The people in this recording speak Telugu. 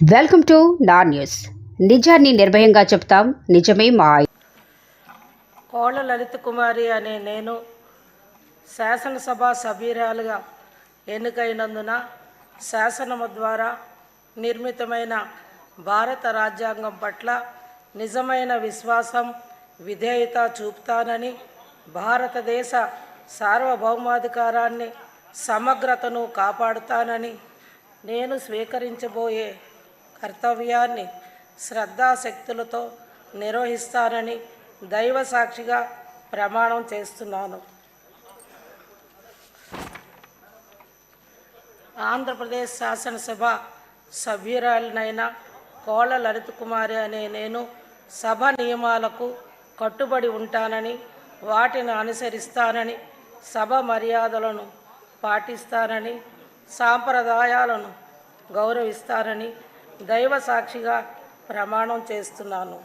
వెల్కమ్ టు నా న్యూస్. నిజాన్ని నిర్భయంగా చెప్తాం, నిజమే మా. కోళ్ళ లలిత కుమారి అనే నేను శాసనసభ సభ్యురాలుగా ఎన్నికైనందున శాసనము ద్వారా నిర్మితమైన భారత రాజ్యాంగం పట్ల నిజమైన విశ్వాసం, విధేయత చూపుతానని, భారతదేశ సార్వభౌమాధికారాన్ని, సమగ్రతను కాపాడుతానని, నేను స్వీకరించబోయే కర్తవ్యాన్ని శ్రద్ధాశక్తులతో నిర్వహిస్తానని దైవ సాక్షిగా ప్రమాణం చేస్తున్నాను. ఆంధ్రప్రదేశ్ శాసనసభ సభ్యురాలినైన కోళ్ళ లలిత కుమారి అనే నేను సభ నియమాలకు కట్టుబడి ఉంటానని, వాటిని అనుసరిస్తానని, సభ మర్యాదలను పాటిస్తానని, సాంప్రదాయాలను గౌరవిస్తానని దైవ సాక్షిగా ప్రమాణం చేస్తున్నాను.